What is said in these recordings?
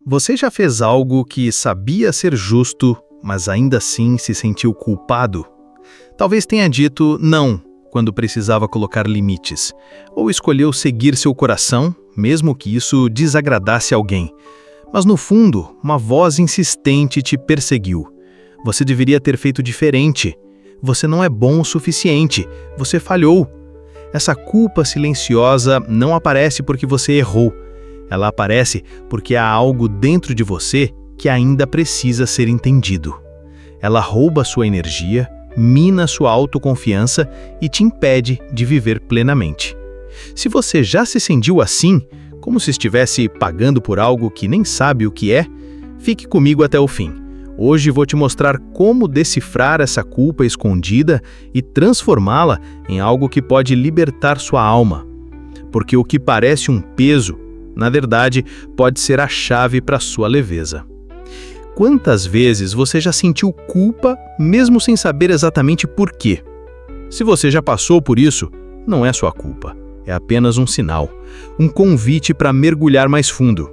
Você já fez algo que sabia ser justo, mas ainda assim se sentiu culpado? Talvez tenha dito não quando precisava colocar limites, ou escolheu seguir seu coração, mesmo que isso desagradasse alguém. Mas no fundo, uma voz insistente te perseguiu. Você deveria ter feito diferente. Você não é bom o suficiente. Você falhou. Essa culpa silenciosa não aparece porque você errou. Ela aparece porque há algo dentro de você que ainda precisa ser entendido. Ela rouba sua energia, mina sua autoconfiança e te impede de viver plenamente. Se você já se sentiu assim, como se estivesse pagando por algo que nem sabe o que é, fique comigo até o fim. Hoje vou te mostrar como decifrar essa culpa escondida e transformá-la em algo que pode libertar sua alma. Porque o que parece um peso, na verdade, pode ser a chave para sua leveza. Quantas vezes você já sentiu culpa, mesmo sem saber exatamente por quê? Se você já passou por isso, não é sua culpa. É apenas um sinal, um convite para mergulhar mais fundo.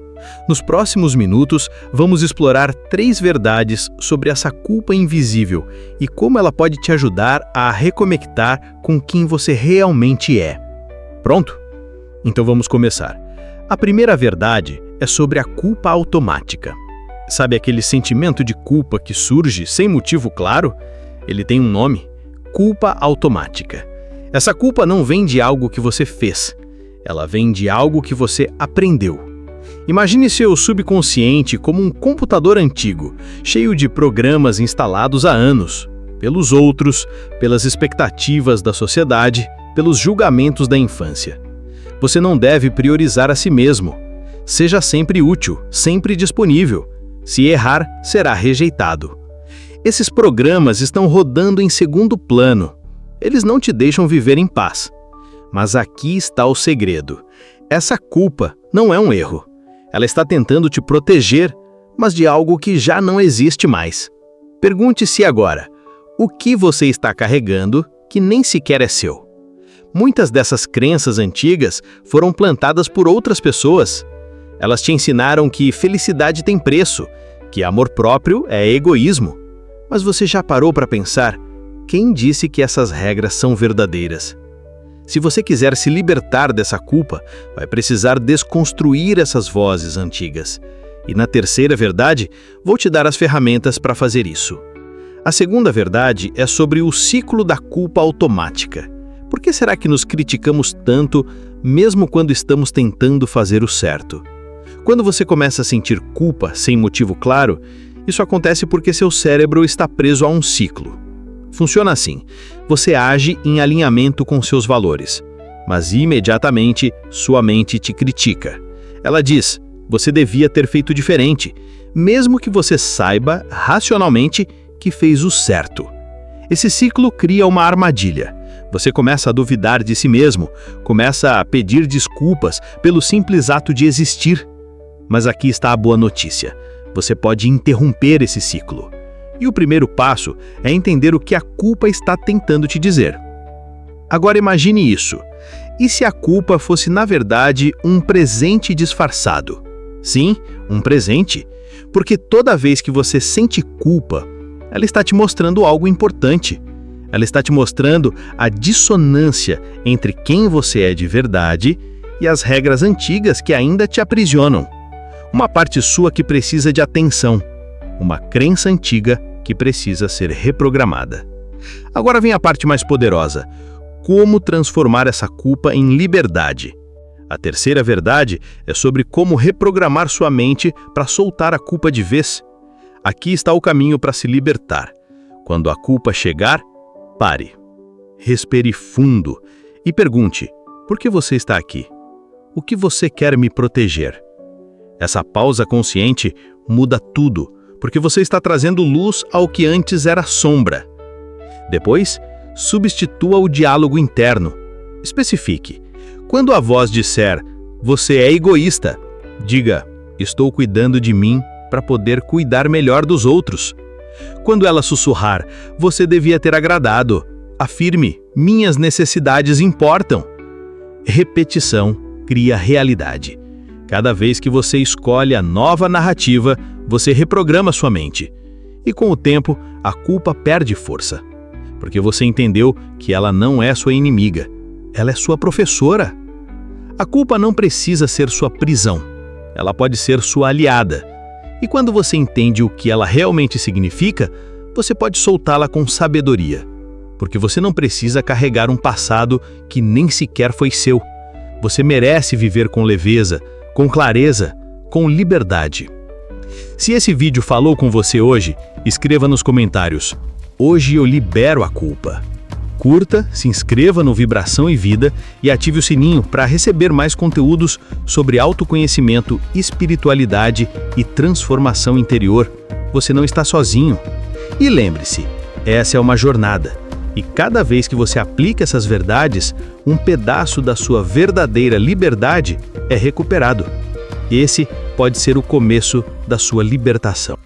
Nos próximos minutos, vamos explorar 3 verdades sobre essa culpa invisível e como ela pode te ajudar a reconectar com quem você realmente é. Pronto? Então vamos começar. A primeira verdade é sobre a culpa automática. Sabe aquele sentimento de culpa que surge sem motivo claro? Ele tem um nome: culpa automática. Essa culpa não vem de algo que você fez, ela vem de algo que você aprendeu. Imagine seu subconsciente como um computador antigo, cheio de programas instalados há anos, pelos outros, pelas expectativas da sociedade, pelos julgamentos da infância. Você não deve priorizar a si mesmo. Seja sempre útil, sempre disponível. Se errar, será rejeitado. Esses programas estão rodando em segundo plano. Eles não te deixam viver em paz. Mas aqui está o segredo. Essa culpa não é um erro. Ela está tentando te proteger, mas de algo que já não existe mais. Pergunte-se agora, o que você está carregando que nem sequer é seu? Muitas dessas crenças antigas foram plantadas por outras pessoas. Elas te ensinaram que felicidade tem preço, que amor próprio é egoísmo. Mas você já parou para pensar, quem disse que essas regras são verdadeiras? Se você quiser se libertar dessa culpa, vai precisar desconstruir essas vozes antigas. E na terceira verdade, vou te dar as ferramentas para fazer isso. A segunda verdade é sobre o ciclo da culpa automática. Por que será que nos criticamos tanto, mesmo quando estamos tentando fazer o certo? Quando você começa a sentir culpa sem motivo claro, isso acontece porque seu cérebro está preso a um ciclo. Funciona assim: você age em alinhamento com seus valores, mas imediatamente sua mente te critica. Ela diz, você devia ter feito diferente, mesmo que você saiba racionalmente que fez o certo. Esse ciclo cria uma armadilha. Você começa a duvidar de si mesmo, começa a pedir desculpas pelo simples ato de existir. Mas aqui está a boa notícia: você pode interromper esse ciclo. E o primeiro passo é entender o que a culpa está tentando te dizer. Agora imagine isso. E se a culpa fosse, na verdade, um presente disfarçado? Sim, um presente. Porque toda vez que você sente culpa, ela está te mostrando algo importante. Ela está te mostrando a dissonância entre quem você é de verdade e as regras antigas que ainda te aprisionam. Uma parte sua que precisa de atenção. Uma crença antiga que precisa ser reprogramada. Agora vem a parte mais poderosa: como transformar essa culpa em liberdade. A terceira verdade é sobre como reprogramar sua mente para soltar a culpa de vez. Aqui está o caminho para se libertar. Quando a culpa chegar, pare. Respire fundo e pergunte: por que você está aqui? O que você quer me proteger? Essa pausa consciente muda tudo, porque você está trazendo luz ao que antes era sombra. Depois, substitua o diálogo interno. Especifique. Quando a voz disser, você é egoísta, diga, estou cuidando de mim para poder cuidar melhor dos outros. Quando ela sussurrar, você devia ter agradado, afirme, minhas necessidades importam. Repetição cria realidade. Cada vez que você escolhe a nova narrativa, você reprograma sua mente. E com o tempo, a culpa perde força. Porque você entendeu que ela não é sua inimiga. Ela é sua professora. A culpa não precisa ser sua prisão. Ela pode ser sua aliada. E quando você entende o que ela realmente significa, você pode soltá-la com sabedoria. Porque você não precisa carregar um passado que nem sequer foi seu. Você merece viver com leveza, com clareza, com liberdade. Se esse vídeo falou com você hoje, escreva nos comentários: hoje eu libero a culpa. Curta, se inscreva no Vibração e Vida e ative o sininho para receber mais conteúdos sobre autoconhecimento, espiritualidade e transformação interior. Você não está sozinho. E lembre-se, essa é uma jornada. E cada vez que você aplica essas verdades, um pedaço da sua verdadeira liberdade é recuperado. Esse pode ser o começo da sua libertação.